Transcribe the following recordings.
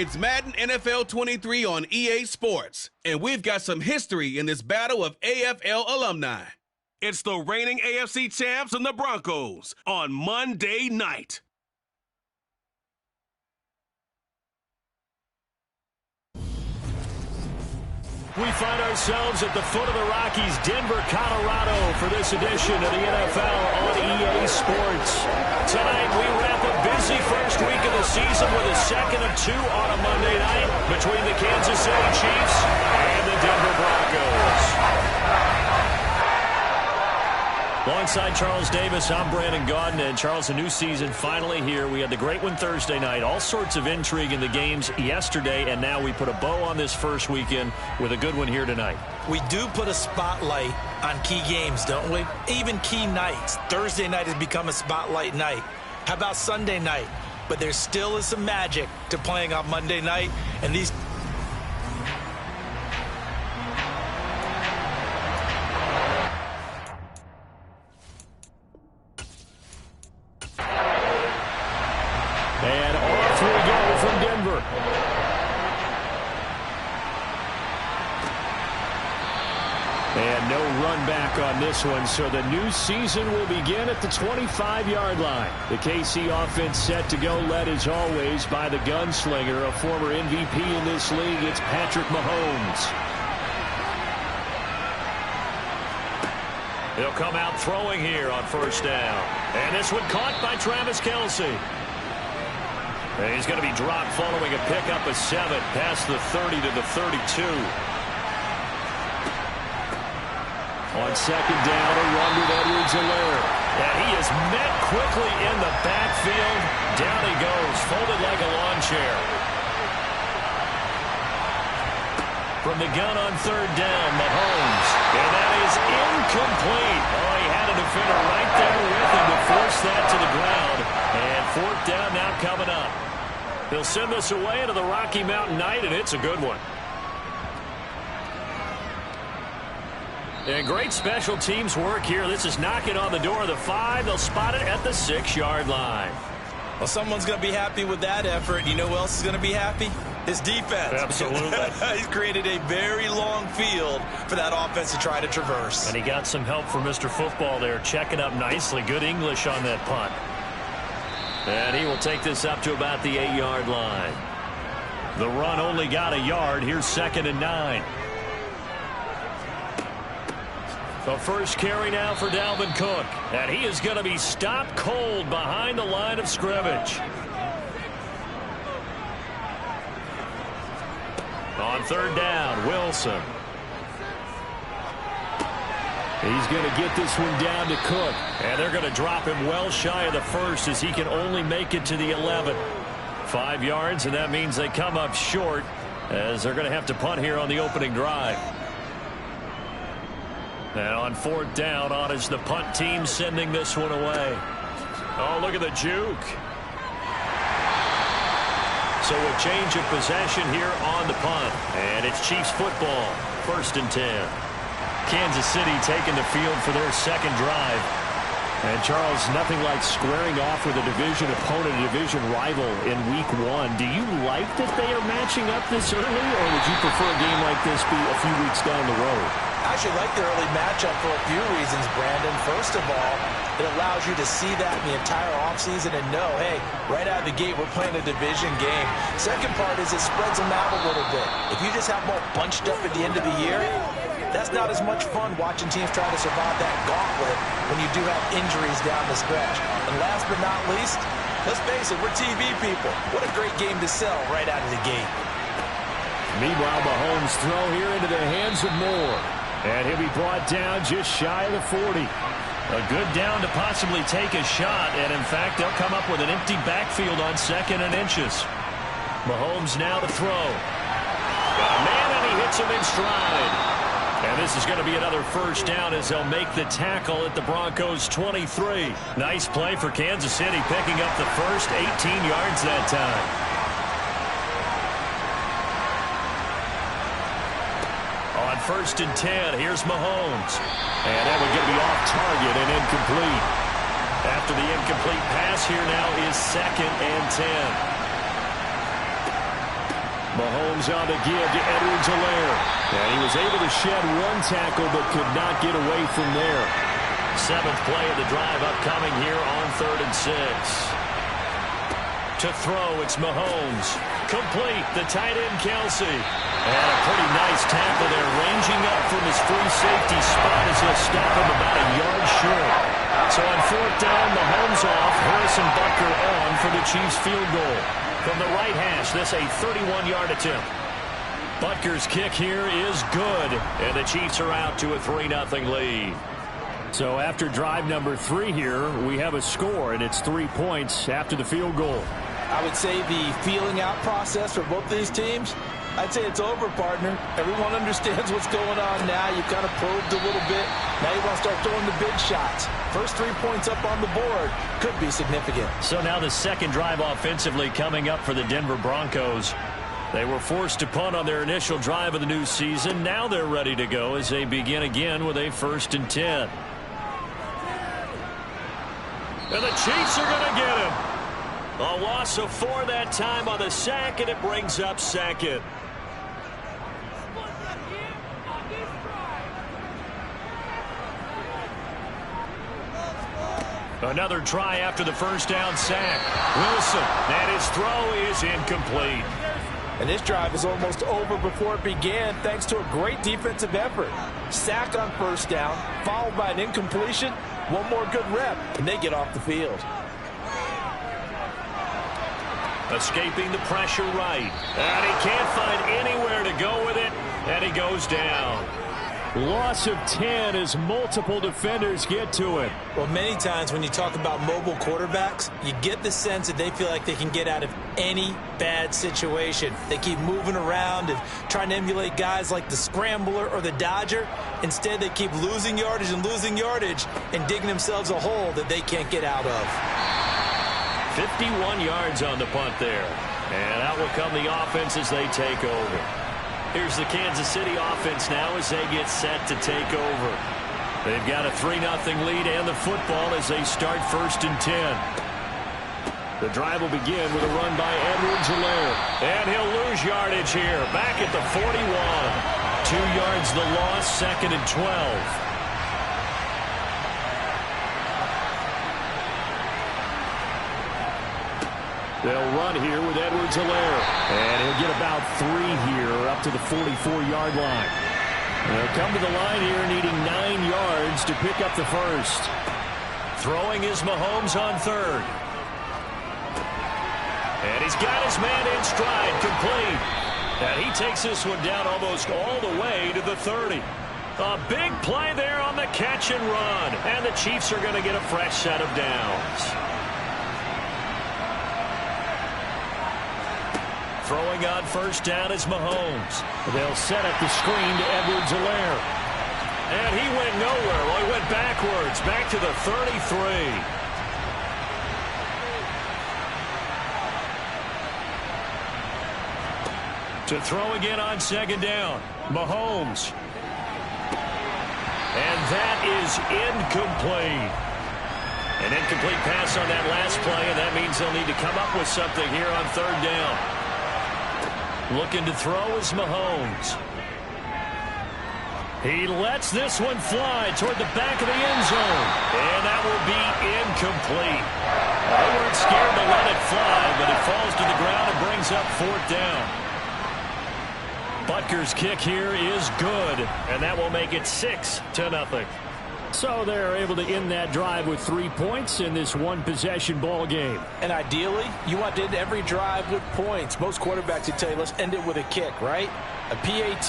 It's Madden NFL 23 on EA Sports, and we've got some history in this battle of AFL alumni. It's the reigning AFC champs and the Broncos on Monday night. We find ourselves at the foot of the Rockies, Denver, Colorado, for this edition of the NFL on EA Sports. Tonight, we wrap a busy first week of the season with a second of two on a Monday night between the Kansas City Chiefs and the Denver Broncos. Alongside Charles Davis, I'm Brandon Gaudin. And Charles, a new season finally here. We had the great one Thursday night. All sorts of intrigue in the games yesterday, and now we put a bow on this first weekend with a good one here tonight. We do put a spotlight on key games, don't we? Even key nights. Thursday night has become a spotlight night. How about Sunday night? But there still is some magic to playing on Monday night, and these... And off we go from Denver. And no run back on this one, so the new season will begin at the 25-yard line. The KC offense set to go, led as always by the gunslinger, a former MVP in this league. It's Patrick Mahomes. He'll come out throwing here on first down. And this one caught by Travis Kelce. And he's going to be dropped following a pickup of 7 past the 30 to the 32. On second down, a run with Edwards-Helaire. And he is met quickly in the backfield. Down he goes, folded like a lawn chair. From the gun on third down, Mahomes. And that is incomplete. Oh, he had a defender right there with him to force that to the ground. And fourth down now coming up. He'll send this away into the Rocky Mountain night, and it's a good one. And great special teams work here. This is knocking on the door of the 5. They'll spot it at the 6-yard line. Well, someone's going to be happy with that effort. You know who else is going to be happy? His defense. Absolutely. He's created a very long field for that offense to try to traverse. And he got some help from Mr. Football there, checking up nicely. Good English on that punt. And he will take this up to about the 8-yard line. The run only got a yard. Here's 2nd and 9. The first carry now for Dalvin Cook. And he is going to be stopped cold behind the line of scrimmage. On third down, Wilson. He's going to get this one down to Cook. And they're going to drop him well shy of the first as he can only make it to the 11. 5 yards, and that means they come up short as they're going to have to punt here on the opening drive. And on fourth down, on is the punt team sending this one away. Oh, look at the juke. So a change of possession here on the punt. And it's Chiefs football, 1st and 10. Kansas City taking the field for their second drive. And, Charles, nothing like squaring off with a division opponent, a division rival in Week 1. Do you like that they are matching up this early, or would you prefer a game like this be a few weeks down the road? I actually like the early matchup for a few reasons, Brandon. First of all, it allows you to see that in the entire offseason and know, hey, right out of the gate, we're playing a division game. Second part is it spreads them out a little bit. If you just have them all bunched up at the end of the year, that's not as much fun watching teams try to survive that gauntlet when you do have injuries down the stretch. And last but not least, let's face it, we're TV people. What a great game to sell right out of the gate. Meanwhile, Mahomes throw here into the hands of Moore. And he'll be brought down just shy of the 40. A good down to possibly take a shot. And, in fact, they'll come up with an empty backfield on 2nd and inches. Mahomes now to throw. Got a man, and he hits him in stride. And this is going to be another first down as they'll make the tackle at the Broncos' 23. Nice play for Kansas City, picking up the first 18 yards that time. On 1st and 10, here's Mahomes. And that one's going to be off target and incomplete. After the incomplete pass, here now is 2nd and 10. Mahomes on the give to Edwards-Helaire. And he was able to shed one tackle but could not get away from there. 7th play of the drive upcoming here on 3rd and 6. To throw, it's Mahomes. Complete, the tight end Kelsey. And a pretty nice tackle there, ranging up from his free safety spot as he'll stop him about a yard short. So on 4th down, Mahomes off, Harrison Butker on for the Chiefs field goal. From the right hash, this a 31-yard attempt. Butker's kick here is good, and the Chiefs are out to a 3-0 lead. So after drive number 3 here, we have a score, and it's 3 points after the field goal. I would say the feeling out process for both these teams, I'd say it's over, partner. Everyone understands what's going on now. You've kind of probed a little bit. Now you want to start throwing the big shots. First 3 points up on the board could be significant. So now the second drive offensively coming up for the Denver Broncos. They were forced to punt on their initial drive of the new season. Now they're ready to go as they begin again with a 1st and 10. And the Chiefs are going to get him. A loss of 4 that time on the sack, and it brings up 2nd. Another try after the first down sack. Wilson, and his throw is incomplete. And this drive is almost over before it began thanks to a great defensive effort. Sack on 1st down, followed by an incompletion. One more good rep, and they get off the field. Escaping the pressure right. And he can't find anywhere to go with it, and he goes down. Loss of 10 as multiple defenders get to it. Well, many times when you talk about mobile quarterbacks, you get the sense that they feel like they can get out of any bad situation. They keep moving around and trying to emulate guys like the Scrambler or the Dodger. Instead, they keep losing yardage and digging themselves a hole that they can't get out of. 51 yards on the punt there. And out will come the offense as they take over. Here's the Kansas City offense now as they get set to take over. They've got a 3-0 lead and the football as they start 1st and 10. The drive will begin with a run by Edwards-Helaire. And he'll lose yardage here. Back at the 41. 2 yards the loss, 2nd and 12. They'll run here with Edwards-Helaire. And he'll get about 3 here up to the 44-yard line. They'll come to the line here needing 9 yards to pick up the first. Throwing is Mahomes on 3rd. And he's got his man in stride, complete. And he takes this one down almost all the way to the 30. A big play there on the catch and run. And the Chiefs are going to get a fresh set of downs. Throwing on 1st down is Mahomes. They'll set up the screen to Edwards-Helaire. And he went nowhere. Well, he went backwards, back to the 33. To throw again on 2nd down, Mahomes. And that is incomplete. An incomplete pass on that last play, and that means they'll need to come up with something here on 3rd down. Looking to throw is Mahomes. He lets this one fly toward the back of the end zone. And that will be incomplete. They weren't scared to let it fly, but it falls to the ground and brings up 4th down. Butker's kick here is good, and that will make it 6-0. So they're able to end that drive with 3 points in this one-possession ball game. And ideally, you want to end every drive with points. Most quarterbacks would tell you, let's end it with a kick, right? A PAT,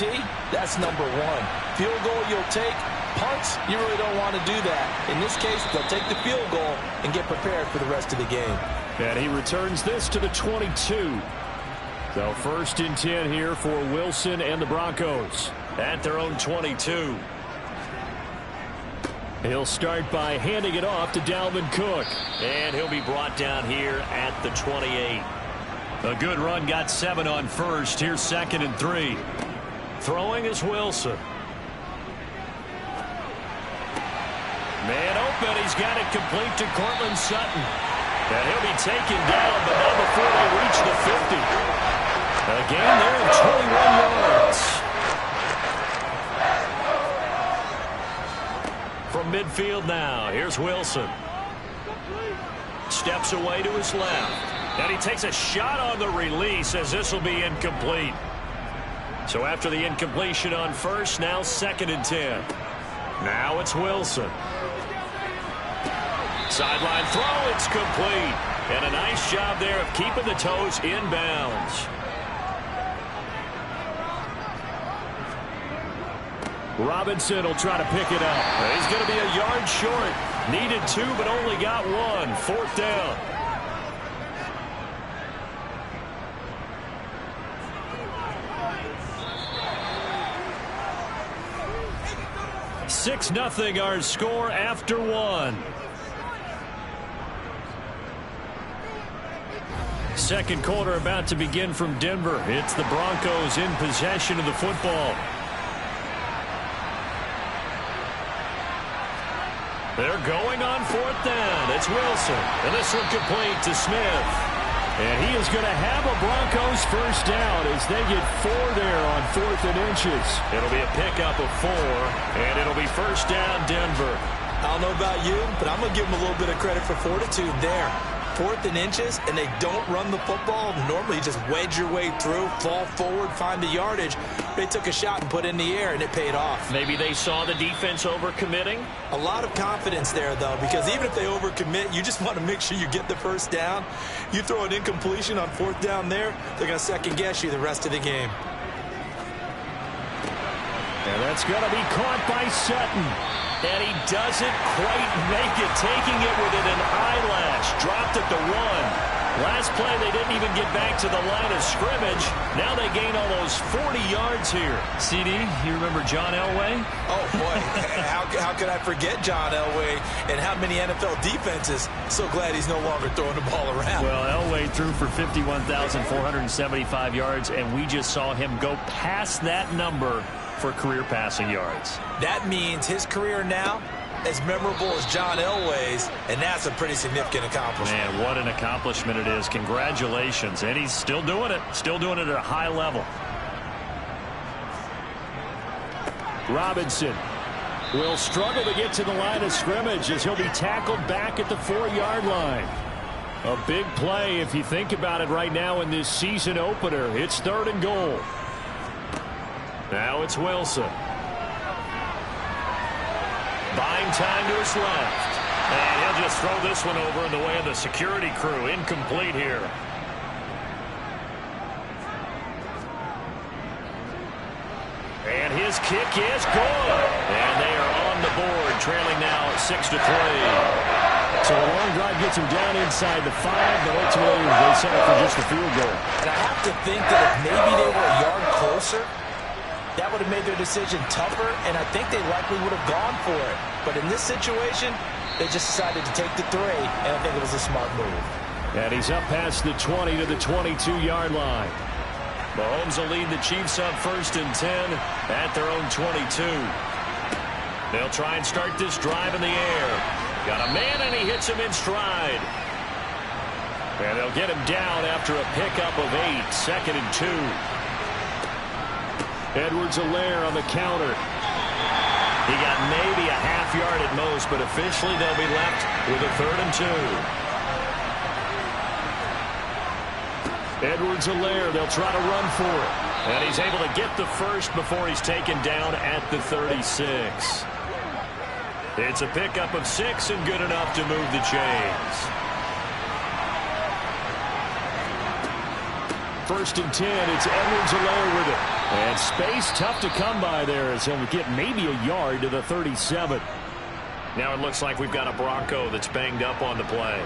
that's number 1. Field goal you'll take. Punts, you really don't want to do that. In this case, they'll take the field goal and get prepared for the rest of the game. And he returns this to the 22. So 1st and 10 here for Wilson and the Broncos at their own 22. He'll start by handing it off to Dalvin Cook. And he'll be brought down here at the 28. A good run, got 7 on 1st. Here's 2nd and 3. Throwing is Wilson. Man open, he's got it complete to Cortland Sutton. And he'll be taken down, but not before they reach the 50. A gain there of 21 yards. From midfield now, here's Wilson. Steps away to his left. And he takes a shot on the release as this will be incomplete. So after the incompletion on first, now 2nd and 10. Now it's Wilson. Sideline throw, it's complete. And a nice job there of keeping the toes in bounds. Robinson will try to pick it up. He's going to be a yard short. Needed 2, but only got 1. 4th down. (6-0) our score after 1. Second quarter about to begin from Denver. It's the Broncos in possession of the football. They're going on 4th down. It's Wilson. And this one complete to Smith. And he is going to have a Broncos first down as they get 4 there on 4th and inches. It'll be a pickup of 4, and it'll be first down Denver. I don't know about you, but I'm going to give them a little bit of credit for fortitude there. 4th and inches, and they don't run the football. Normally, you just wedge your way through, fall forward, find the yardage. They took a shot and put it in the air, and it paid off. Maybe they saw the defense overcommitting. A lot of confidence there, though, because even if they overcommit, you just want to make sure you get the first down. You throw an incompletion on 4th down there, they're going to second-guess you the rest of the game. And that's going to be caught by Sutton. And he doesn't quite make it, taking it within an eyelash. Dropped at the 1. Last play, they didn't even get back to the line of scrimmage. Now they gain almost 40 yards here. CD, you remember John Elway? Oh, boy. How could I forget John Elway and how many NFL defenses? So glad he's no longer throwing the ball around. Well, Elway threw for 51,475 yards, and we just saw him go past that number for career passing yards. That means his career now as memorable as John Elway's, and that's a pretty significant accomplishment. Man, what an accomplishment it is. Congratulations. And he's still doing it. Still doing it at a high level. Robinson will struggle to get to the line of scrimmage as he'll be tackled back at the 4-yard line. A big play if you think about it right now in this season opener. It's 3rd and goal. Now it's Wilson. Buying time to his left. And he'll just throw this one over in the way of the security crew. Incomplete here. And his kick is good. And they are on the board, trailing now 6-3. So a long drive gets him down inside the 5, but ultimately they settle for just a field goal. And I have to think that if maybe they were a yard closer, that would have made their decision tougher, and I think they likely would have gone for it. But in this situation, they just decided to take the 3, and I think it was a smart move. And he's up past the 20 to the 22-yard line. Mahomes will lead the Chiefs up 1st and 10 at their own 22. They'll try and start this drive in the air. Got a man, and he hits him in stride. And they'll get him down after a pickup of 8, 2nd and 2. Edwards-Helaire on the counter. He got maybe a half yard at most, but officially they'll be left with a 3rd and 2. Edwards-Helaire, they'll try to run for it. And he's able to get the first before he's taken down at the 36. It's a pickup of 6 and good enough to move the chains. 1st and 10, it's Edwards-Helaire with it. And space tough to come by there as he'll get maybe a yard to the 37. Now it looks like we've got a Bronco that's banged up on the play.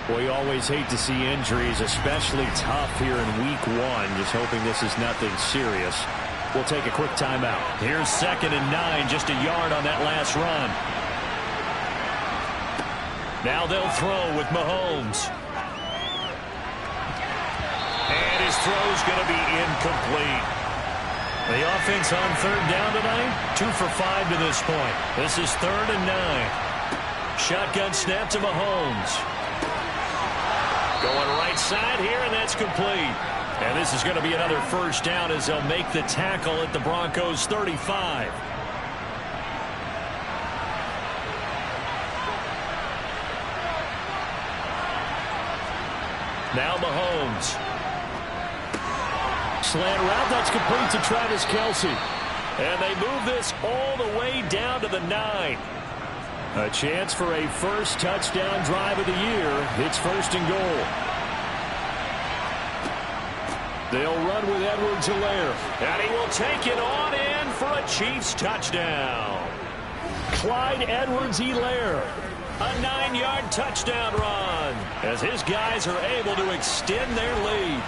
Well, you always hate to see injuries, especially tough here in week 1. Just hoping this is nothing serious. We'll take a quick timeout. Here's 2nd and 9, just a yard on that last run. Now they'll throw with Mahomes. And his throw's going to be incomplete. The offense on 3rd down tonight, 2 for 5 to this point. This is 3rd and 9. Shotgun snap to Mahomes. Going right side here, and that's complete. And this is going to be another first down as they'll make the tackle at the Broncos 35. Now Mahomes. Slant route, that's complete to Travis Kelce. And they move this all the way down to the 9. A chance for a first touchdown drive of the year. It's first and goal. They'll run with Edwards-Helaire. And he will take it on in for a Chiefs touchdown. Clyde Edwards-Helaire. A 9-yard touchdown run as his guys are able to extend their lead.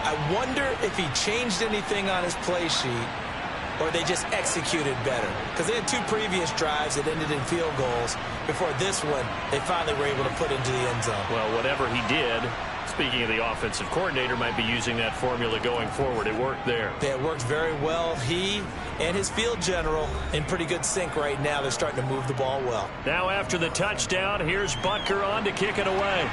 I wonder if he changed anything on his play sheet or they just executed better. Because they had 2 previous drives that ended in field goals. Before this one, they finally were able to put into the end zone. Well, whatever he did, speaking of the offensive coordinator, might be using that formula going forward. It worked there. It worked very well. He and his field general in pretty good sync right now. They're starting to move the ball well. Now after the touchdown, here's Butker on to kick it away.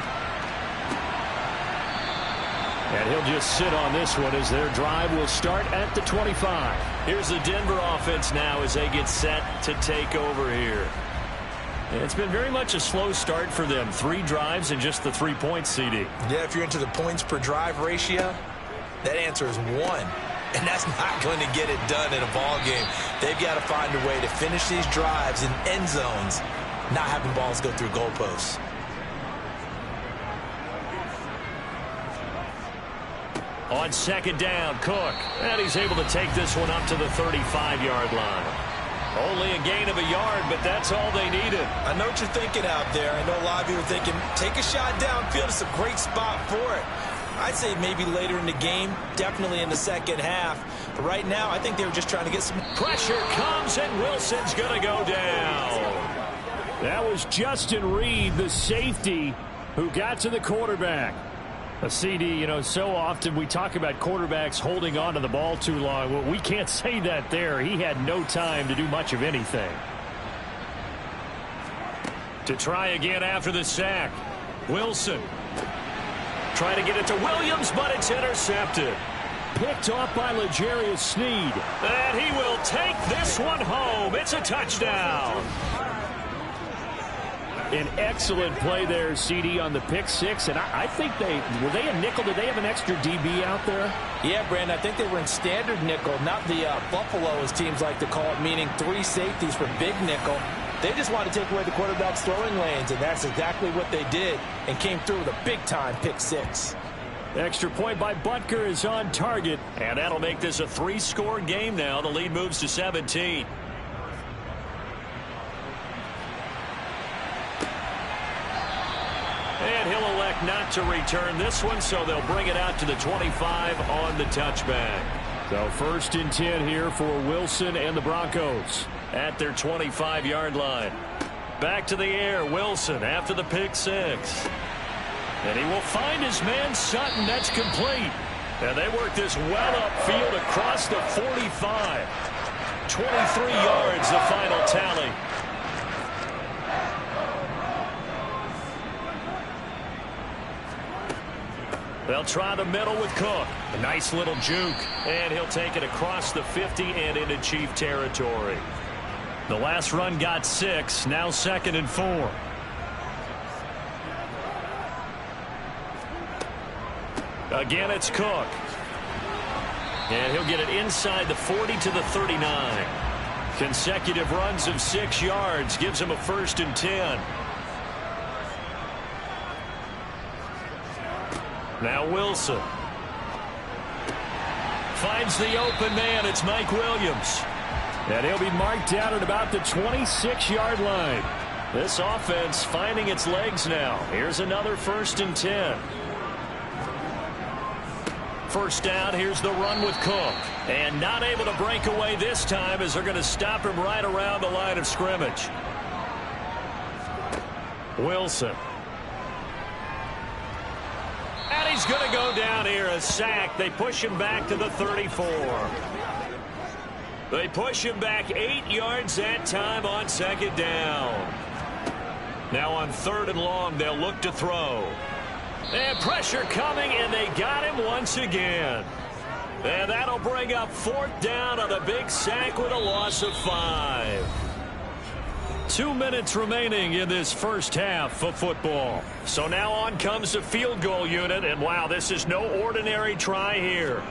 And he'll just sit on this one as their drive will start at the 25. Here's the Denver offense now as they get set to take over here. And it's been very much a slow start for them. 3 drives and just the 3 points, CD. Yeah, if you're into the points per drive ratio, that answer is 1. And that's not going to get it done in a ball game. They've got to find a way to finish these drives in end zones, not having balls go through goalposts. On second down, Cook. And he's able to take this one up to the 35-yard line. Only a gain of a yard, but that's all they needed. I know what you're thinking out there. I know a lot of you are thinking, take a shot downfield. It's a great spot for it. I'd say maybe later in the game, definitely in the second half. But right now, I think they were just trying to get some pressure comes, and Wilson's going to go down. That was Justin Reed, the safety, who got to the quarterback. A CD, you know, so often we talk about quarterbacks holding on to the ball too long. Well, we can't say that there. He had no time to do much of anything. To try again after the sack. Wilson. Trying to get it to Williams, but it's intercepted. Picked off by L'Jarius Sneed. And he will take this one home. It's a touchdown. An excellent play there, CD, on the pick 6. And I think were they a nickel? Did they have an extra DB out there? Yeah, Brandon, I think they were in standard nickel, not the Buffalo, as teams like to call it, meaning 3 safeties for big nickel. They just wanted to take away the quarterback's throwing lanes, and that's exactly what they did, and came through with a big-time pick 6. Extra point by Butker is on target, and that'll make this a 3-score game now. The lead moves to 17. And he'll elect not to return this one, so they'll bring it out to the 25 on the touchback. So first and 10 here for Wilson and the Broncos at their 25-yard line. Back to the air, Wilson after the pick 6. And he will find his man Sutton. That's complete. And they work this well upfield across the 45. 23 yards, the final tally. They'll try the middle with Cook. A nice little juke. And he'll take it across the 50 and into Chief territory. The last run got 6. Now 2nd and 4. Again, it's Cook. And he'll get it inside the 40 to the 39. Consecutive runs of 6 yards gives him a 1st and 10. Now Wilson. Finds the open man. It's Mike Williams. And he'll be marked down at about the 26-yard line. This offense finding its legs now. Here's another 1st and 10. First down, here's the run with Cook. And not able to break away this time as they're going to stop him right around the line of scrimmage. Wilson. And he's going to go down here, a sack. They push him back to the 34. They push him back 8 yards that time on 2nd down. Now on 3rd and long, they'll look to throw. And pressure coming, and they got him once again. And that'll bring up 4th down on a big sack with a loss of 5. 2 minutes remaining in this first half of football. So now on comes the field goal unit, and wow, this is no ordinary try here.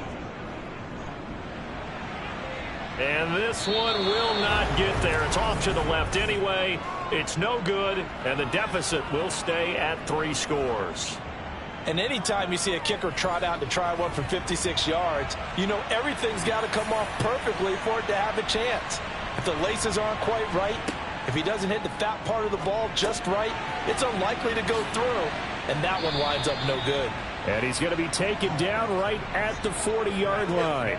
And this one will not get there. It's off to the left anyway. It's no good, and the deficit will stay at 3 scores. And anytime you see a kicker trot out to try one for 56 yards, you know everything's got to come off perfectly for it to have a chance. If the laces aren't quite right, if he doesn't hit the fat part of the ball just right, it's unlikely to go through, and that one winds up no good. And he's going to be taken down right at the 40-yard line.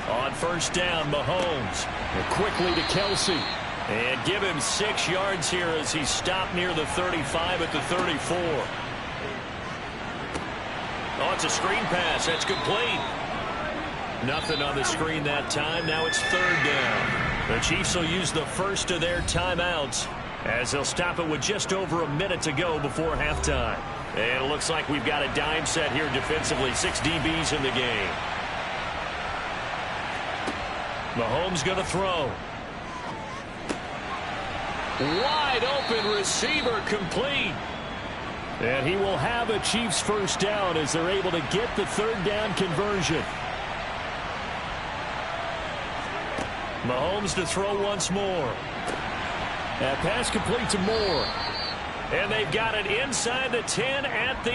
On 1st down, Mahomes. And quickly to Kelsey. And give him 6 yards here as he stopped near the 35 at the 34. Oh, it's a screen pass. That's complete. Nothing on the screen that time. Now it's 3rd down. The Chiefs will use the first of their timeouts as they'll stop it with just over a minute to go before halftime. And it looks like we've got a dime set here defensively. 6 DBs in the game. Mahomes going to throw. Wide open receiver complete. And he will have a Chiefs first down as they're able to get the 3rd down conversion. Mahomes to throw once more. That pass complete to Moore. And they've got it inside the 10 at the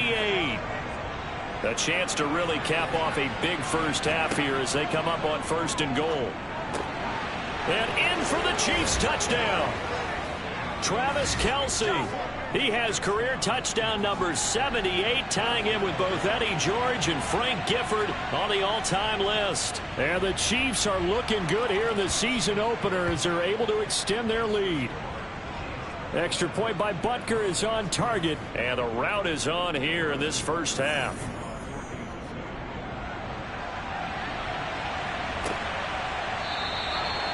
8. A chance to really cap off a big first half here as they come up on 1st and goal. And in for the Chiefs touchdown. Travis Kelsey. He has career touchdown number 78, tying him with both Eddie George and Frank Gifford on the all-time list. And the Chiefs are looking good here in the season opener as they're able to extend their lead. Extra point by Butker is on target, and the route is on here in this first half.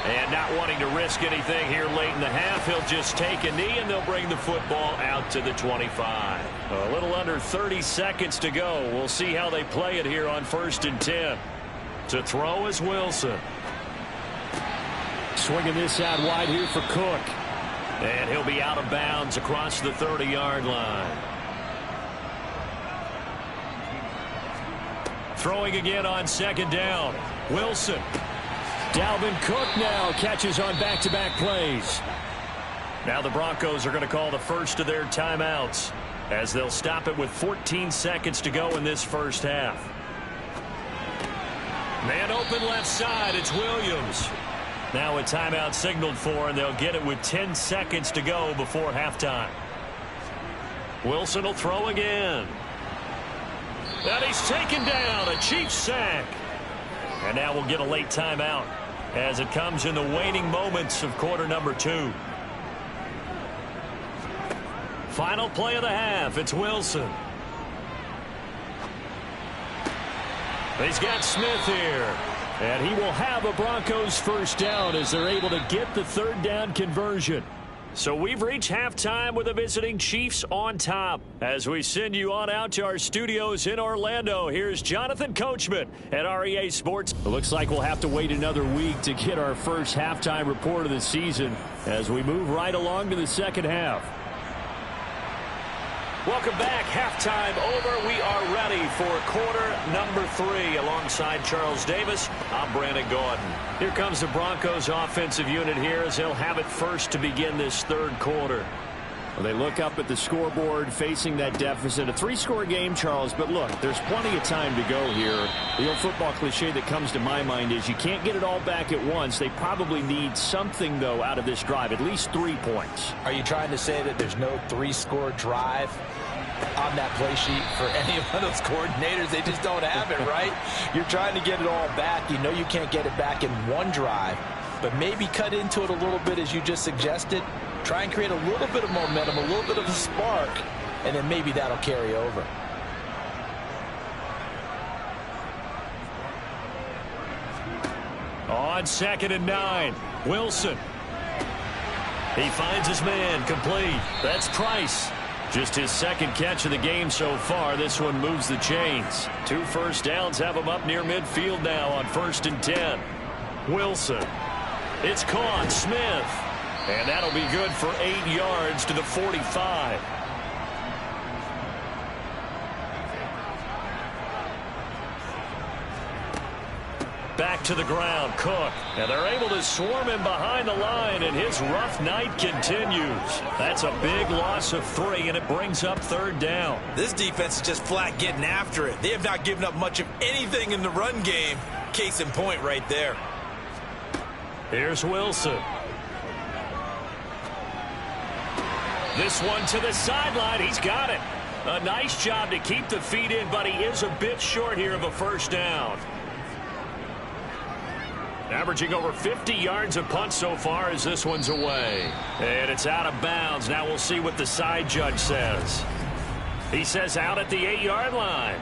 And not wanting to risk anything here late in the half, he'll just take a knee, and they'll bring the football out to the 25. A little under 30 seconds to go. We'll see how they play it here on 1st and 10. To throw is Wilson. Swinging this out wide here for Cook. And he'll be out of bounds across the 30-yard line. Throwing again on 2nd down. Wilson. Dalvin Cook now catches on back-to-back plays. Now the Broncos are going to call the first of their timeouts as they'll stop it with 14 seconds to go in this first half. Man open left side. It's Williams. Now a timeout signaled for, and they'll get it with 10 seconds to go before halftime. Wilson will throw again. And he's taken down. A Chiefs sack. And now we'll get a late timeout as it comes in the waning moments of quarter number 2. Final play of the half. It's Wilson. He's got Smith here. And he will have a Broncos first down as they're able to get the 3rd down conversion. So we've reached halftime with the visiting Chiefs on top. As we send you on out to our studios in Orlando, here's Jonathan Coachman at REA Sports. It looks like we'll have to wait another week to get our first halftime report of the season as we move right along to the second half. Welcome back. Halftime over. We are ready for quarter number 3. Alongside Charles Davis, I'm Brandon Gordon. Here comes the Broncos offensive unit here as they'll have it first to begin this 3rd quarter. Well, they look up at the scoreboard facing that deficit. A 3-score game, Charles, but look, there's plenty of time to go here. The old football cliche that comes to my mind is you can't get it all back at once. They probably need something, though, out of this drive, at least 3 points. Are you trying to say that there's no 3-score drive on that play sheet for any of those coordinators? They just don't have it, right? You're trying to get it all back. You know you can't get it back in one drive, but maybe cut into it a little bit as you just suggested. Try and create a little bit of momentum, a little bit of a spark, and then maybe that'll carry over. On 2nd and 9, Wilson. He finds his man, complete. That's Price. Just his second catch of the game so far. This one moves the chains. 2 first downs have him up near midfield now on 1st and 10. Wilson. It's caught. Smith. And that'll be good for 8 yards to the 45. Back to the ground, Cook. And they're able to swarm him behind the line, and his rough night continues. That's a big loss of 3, and it brings up 3rd down. This defense is just flat getting after it. They have not given up much of anything in the run game. Case in point right there. Here's Wilson. This one to the sideline. He's got it. A nice job to keep the feet in, but he is a bit short here of a 1st down. Averaging over 50 yards a punt so far as this one's away. And it's out of bounds. Now we'll see what the side judge says. He says out at the 8-yard line.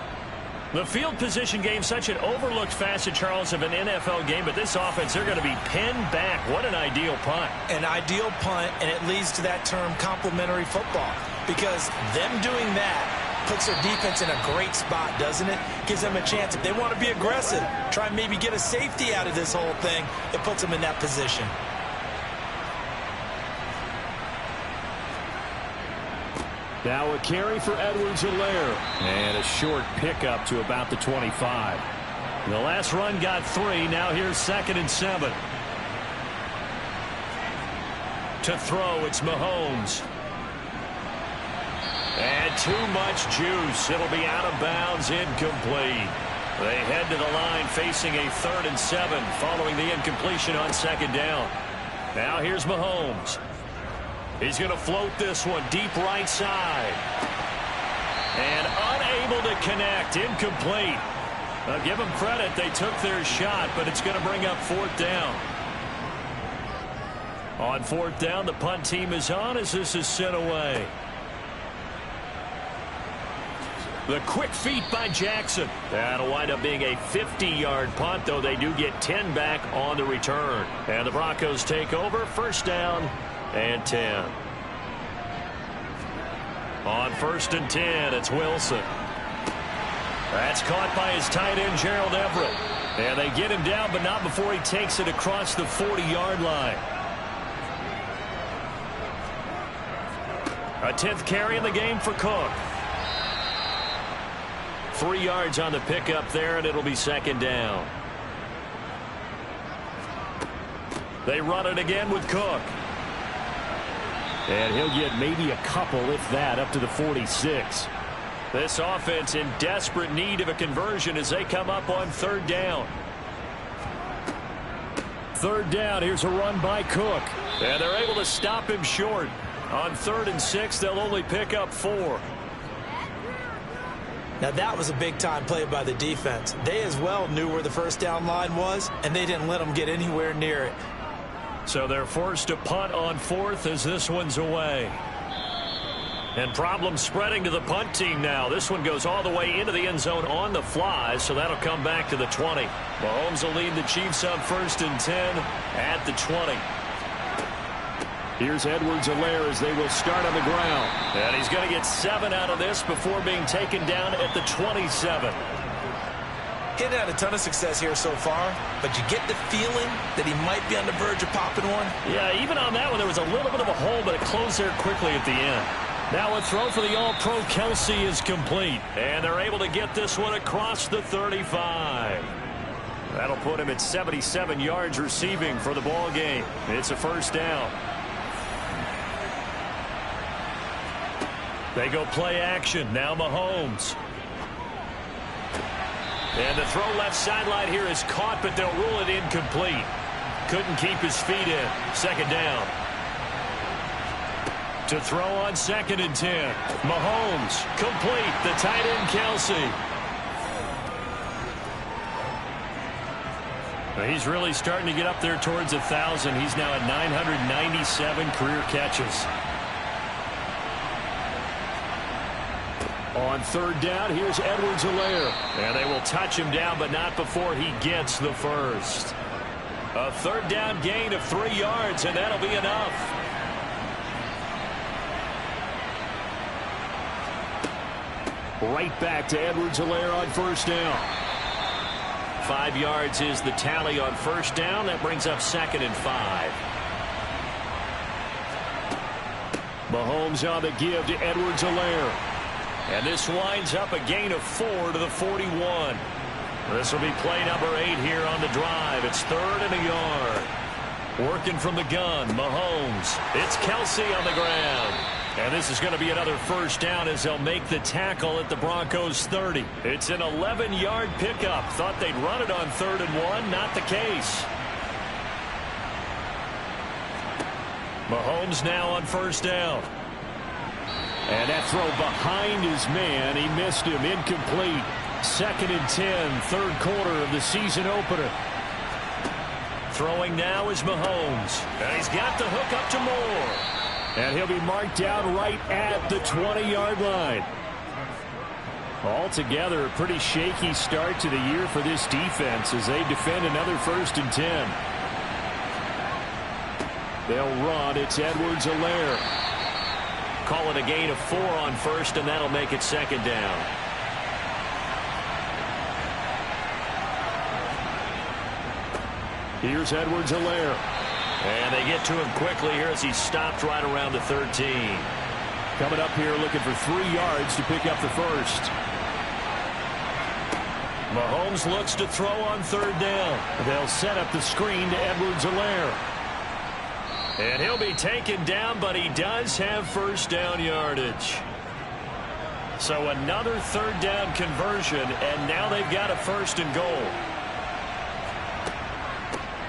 The field position game, such an overlooked facet, Charles, of an NFL game, but this offense, they're going to be pinned back. What an ideal punt. An ideal punt, and it leads to that term complementary football, because them doing that puts their defense in a great spot, doesn't it? Gives them a chance. If they want to be aggressive, try and maybe get a safety out of this whole thing, it puts them in that position. Now a carry for Edwards-Helaire. And a short pickup to about the 25. The last run got 3. Now here's 2nd and 7. To throw, it's Mahomes. And too much juice. It'll be out of bounds, incomplete. They head to the line facing a 3rd and 7 following the incompletion on 2nd down. Now here's Mahomes. He's going to float this one deep right side. And unable to connect. Incomplete. Now give them credit. They took their shot, but it's going to bring up 4th down. On 4th down, the punt team is on as this is sent away. The quick feet by Jackson. That'll wind up being a 50-yard punt, though they do get 10 back on the return. And the Broncos take over. 1st down and 10. On 1st and 10, it's Wilson. That's caught by his tight end, Gerald Everett. And they get him down, but not before he takes it across the 40-yard line. A 10th carry in the game for Cook. 3 yards on the pickup there, and it'll be 2nd down. They run it again with Cook. And he'll get maybe a couple, if that, up to the 46. This offense in desperate need of a conversion as they come up on 3rd down. 3rd down, here's a run by Cook. And they're able to stop him short. On 3rd and 6, they'll only pick up 4. Now that was a big-time play by the defense. They as well knew where the 1st down line was, and they didn't let them get anywhere near it. So they're forced to punt on 4th as this one's away. And problems spreading to the punt team now. This one goes all the way into the end zone on the fly, so that'll come back to the 20. Mahomes will lead the Chiefs up 1st and 10 at the 20. Here's Edwards-Helaire as they will start on the ground. And he's going to get 7 out of this before being taken down at the 27. He's had a ton of success here so far, but you get the feeling that he might be on the verge of popping one. Yeah, even on that one, there was a little bit of a hole, but it closed there quickly at the end. Now a throw for the All-Pro Kelsey is complete. And they're able to get this one across the 35. That'll put him at 77 yards receiving for the ball game. It's a 1st down. They go play action. Now Mahomes. And the throw left sideline here is caught, but they'll rule it incomplete. Couldn't keep his feet in. 2nd down. To throw on 2nd and 10. Mahomes complete. The tight end Kelsey. He's really starting to get up there towards 1,000. He's now at 997 career catches. On 3rd down, here's Edwards-Helaire. And they will touch him down, but not before he gets the 1st. A 3rd down gain of 3 yards, and that'll be enough. Right back to Edwards-Helaire on first down. 5 yards is the tally on first down. That brings up 2nd and 5. Mahomes on the give to Edwards-Helaire. And this winds up a gain of 4 to the 41. This will be play number 8 here on the drive. It's 3rd and a yard. Working from the gun, Mahomes. It's Kelsey on the ground. And this is going to be another first down as they'll make the tackle at the Broncos 30. It's an 11-yard pickup. Thought they'd run it on 3rd and 1. Not the case. Mahomes now on first down. And that throw behind his man. He missed him. Incomplete. 2nd and 10, third quarter of the season opener. Throwing now is Mahomes. And he's got the hook up to Moore. And he'll be marked down right at the 20-yard line. Altogether, a pretty shaky start to the year for this defense as they defend another 1st and 10. They'll run. It's Edwards-Helaire. Call it a gain of 4 on first, and that'll make it 2nd down. Here's Edwards-Helaire. And they get to him quickly here as he stopped right around the 13. Coming up here looking for 3 yards to pick up the first. Mahomes looks to throw on 3rd down. They'll set up the screen to Edwards-Helaire. And he'll be taken down, but he does have first down yardage. So another 3rd down conversion, and now they've got a 1st and goal.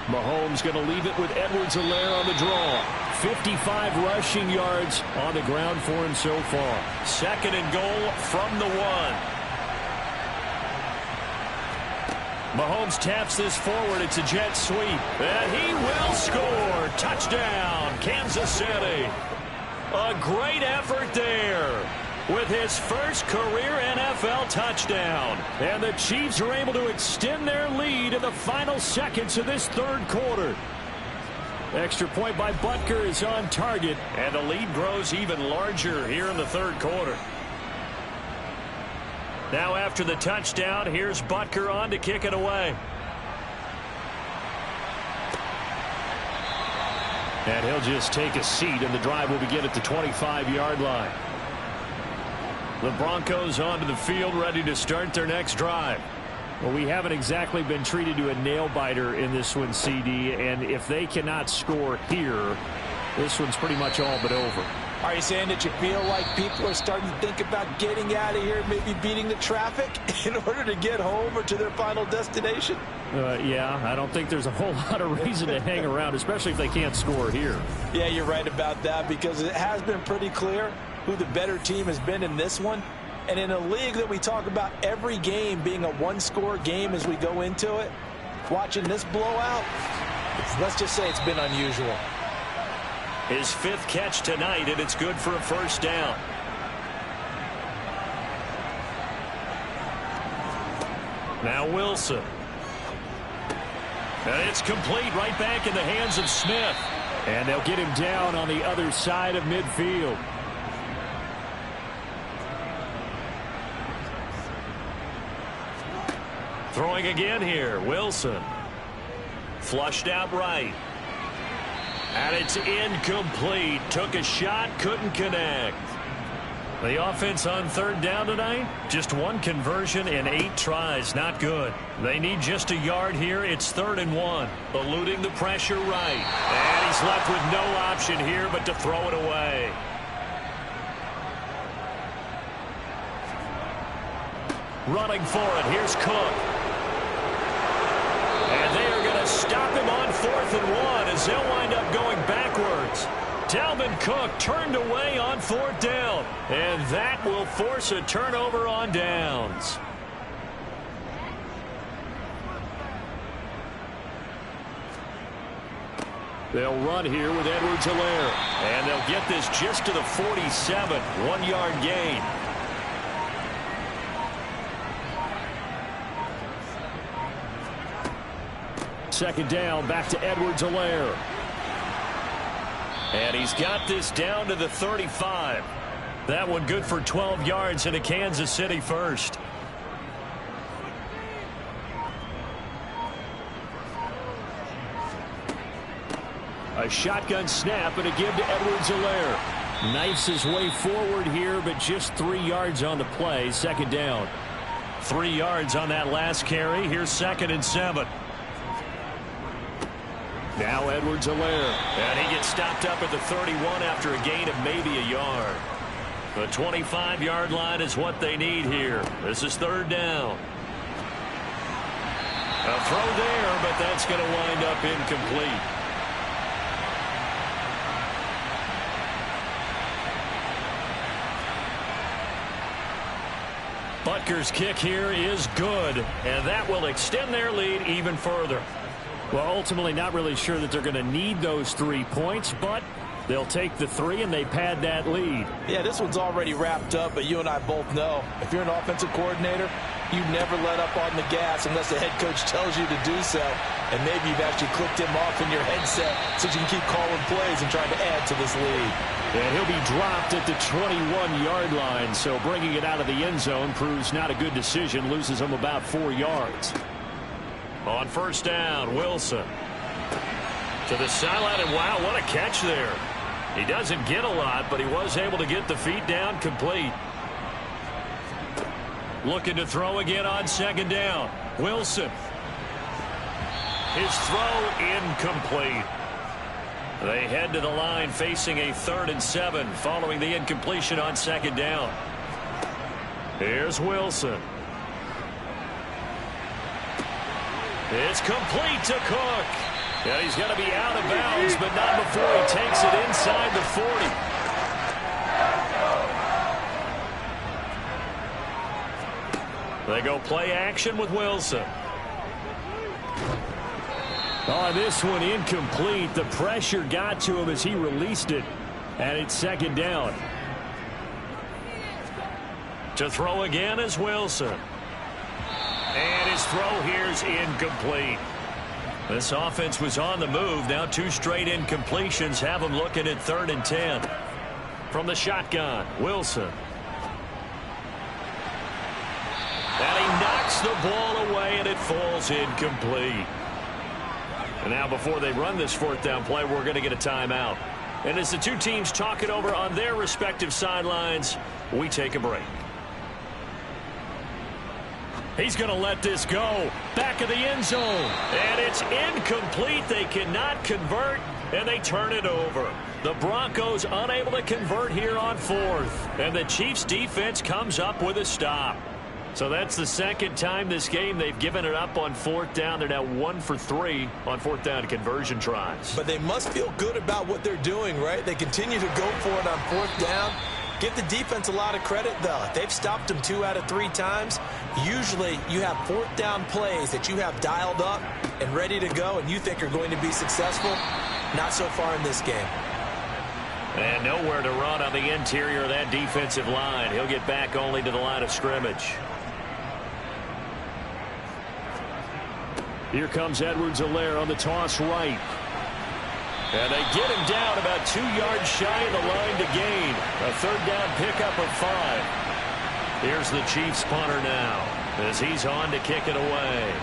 Mahomes going to leave it with Edwards-Helaire on the draw. 55 rushing yards on the ground for him so far. 2nd and goal from the 1. Mahomes taps this forward. It's a jet sweep. And he will score. Touchdown, Kansas City. A great effort there with his first career NFL touchdown. And the Chiefs are able to extend their lead in the final seconds of this 3rd quarter. Extra point by Butker is on target. And the lead grows even larger here in the 3rd quarter. Now after the touchdown, here's Butker on to kick it away. And he'll just take a seat, and the drive will begin at the 25-yard line. The Broncos onto the field, ready to start their next drive. Well, we haven't exactly been treated to a nail-biter in this one, CD, and if they cannot score here, this one's pretty much all but over. Are you saying that you feel like people are starting to think about getting out of here, maybe beating the traffic in order to get home or to their final destination? Yeah, I don't think there's a whole lot of reason to hang around, especially if they can't score here. Yeah, you're right about that, because it has been pretty clear who the better team has been in this one. And in a league that we talk about every game being a one-score game as we go into it, watching this blowout, let's just say it's been unusual. His 5th catch tonight, and it's good for a 1st down. Now Wilson. And it's complete right back in the hands of Smith. And they'll get him down on the other side of midfield. Throwing again here, Wilson. Flushed out right. And it's incomplete. Took a shot, couldn't connect. The offense on 3rd down tonight, just 1 conversion in 8 tries. Not good. They need just a yard here. It's 3rd and 1. Eluding the pressure right. And he's left with no option here but to throw it away. Running for it. Here's Cook. And they are going to stop him on 4th and 1 as they'll wind up going backwards. Dalvin Cook turned away on 4th down. And that will force a turnover on downs. They'll run here with Edwards-Helaire. And they'll get this just to the 47. 1-yard gain. Second down, back to Edwards-Helaire. And he's got this down to the 35. That one good for 12 yards into Kansas City first. A shotgun snap and a give to Edwards-Helaire. Knifes his way forward here, but just 3 yards on the play. Second down. 3 yards on that last carry. Here's 2nd and 7. Now Edwards-Helaire. And he gets stopped up at the 31 after a gain of maybe a yard. The 25-yard line is what they need here. This is 3rd down. A throw there, but that's going to wind up incomplete. Butker's kick here is good, and that will extend their lead even further. Well, ultimately not really sure that they're going to need those 3 points, but they'll take the 3 and they pad that lead. Yeah, this one's already wrapped up, but you and I both know if you're an offensive coordinator, you never let up on the gas unless the head coach tells you to do so. And maybe you've actually clicked him off in your headset so you can keep calling plays and trying to add to this lead. And he'll be dropped at the 21-yard line, so bringing it out of the end zone proves not a good decision, loses him about 4 yards. On 1st down, Wilson to the sideline, and wow, what a catch there. He doesn't get a lot, but he was able to get the feet down complete. Looking to throw again on 2nd down. Wilson. His throw incomplete. They head to the line facing a 3rd and 7 following the incompletion on 2nd down. Here's Wilson. It's complete to Cook. And he's going to be out of bounds, but not before he takes it inside the 40. They go play action with Wilson. Oh, this one incomplete. The pressure got to him as he released it. And it's 2nd down. To throw again is Wilson. And his throw here's incomplete. This offense was on the move. Now 2 straight incompletions have them looking at 3rd and 10. From the shotgun, Wilson. And he knocks the ball away, and it falls incomplete. And now before they run this 4th down play, we're going to get a timeout. And as the 2 teams talk it over on their respective sidelines, we take a break. He's going to let this go. Back of the end zone. And it's incomplete. They cannot convert, and they turn it over. The Broncos unable to convert here on 4th. And the Chiefs defense comes up with a stop. So that's the 2nd time this game they've given it up on 4th down. They're now 1 for 3 on 4th down conversion tries. But they must feel good about what they're doing, right? They continue to go for it on 4th down. Give the defense a lot of credit, though. They've stopped them 2 out of 3 times. Usually you have 4th down plays that you have dialed up and ready to go and you think are going to be successful. Not so far in this game. And nowhere to run on the interior of that defensive line. He'll get back only to the line of scrimmage. Here comes Edwards-Helaire on the toss right. And they get him down about 2 yards shy of the line to gain. A 3rd down pickup of 5. Here's the Chiefs punter now as he's on to kick it away.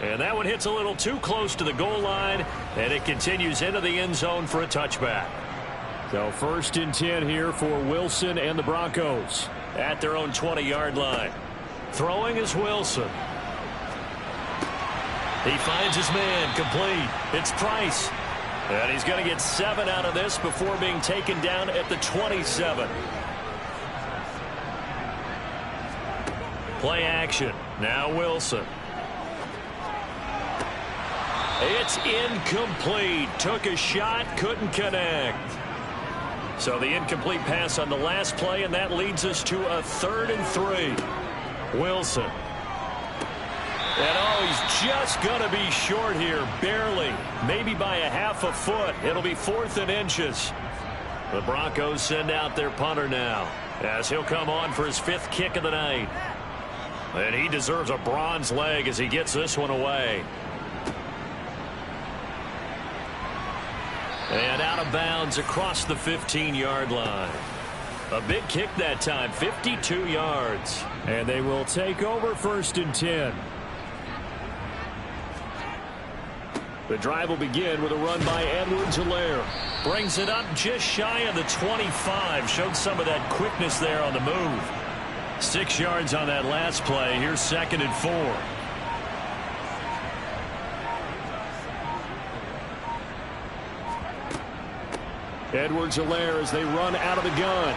And that one hits a little too close to the goal line, and it continues into the end zone for a touchback. So 1st and 10 here for Wilson and the Broncos at their own 20-yard line. Throwing is Wilson. He finds his man, complete. It's Price. And he's going to get 7 out of this before being taken down at the 27. Play action. Now Wilson. It's incomplete. Took a shot, couldn't connect. So the incomplete pass on the last play, and that leads us to a 3rd and 3. Wilson. And oh, he's just going to be short here, barely. Maybe by a half a foot. It'll be 4th and inches. The Broncos send out their punter now as he'll come on for his 5th kick of the night. And he deserves a bronze leg as he gets this one away. And out of bounds across the 15-yard line. A big kick that time, 52 yards. And they will take over 1st and 10. The drive will begin with a run by Edwards-Helaire. Brings it up just shy of the 25. Showed some of that quickness there on the move. 6 yards on that last play. Here's 2nd and 4. Edwards-Helaire as they run out of the gun.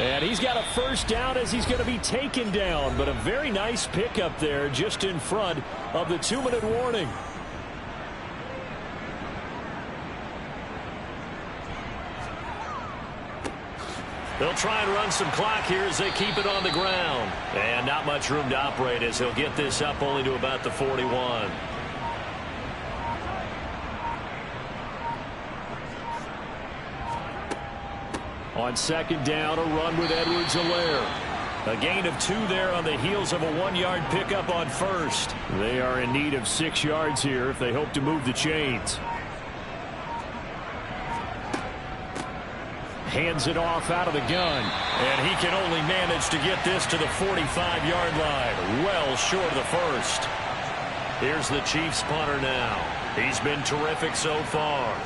And he's got a 1st down as he's going to be taken down. But a very nice pickup there just in front of the 2-minute warning. They'll try and run some clock here as they keep it on the ground. And not much room to operate as he'll get this up only to about the 41. On 2nd down, a run with Edwards-Helaire. A gain of 2 there on the heels of a 1-yard pickup on 1st. They are in need of 6 yards here if they hope to move the chains. Hands it off out of the gun. And he can only manage to get this to the 45-yard line. Well short of the 1st. Here's the Chiefs punter now. He's been terrific so far.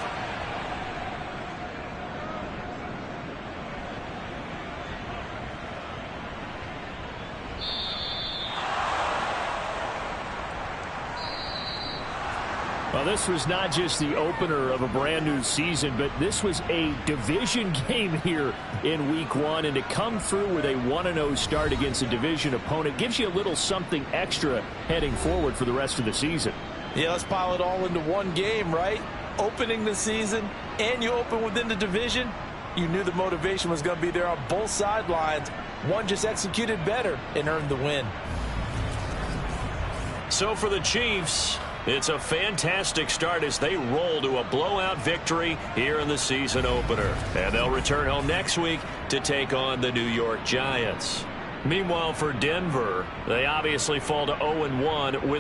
Well, this was not just the opener of a brand new season, but this was a division game here in Week 1. And to come through with a 1-0 start against a division opponent gives you a little something extra heading forward for the rest of the season. Yeah, let's pile it all into one game, right? Opening the season, and you open within the division. You knew the motivation was going to be there on both sidelines. One just executed better and earned the win. So for the Chiefs, it's a fantastic start as they roll to a blowout victory here in the season opener. And they'll return home next week to take on the New York Giants. Meanwhile, for Denver, they obviously fall to 0-1 with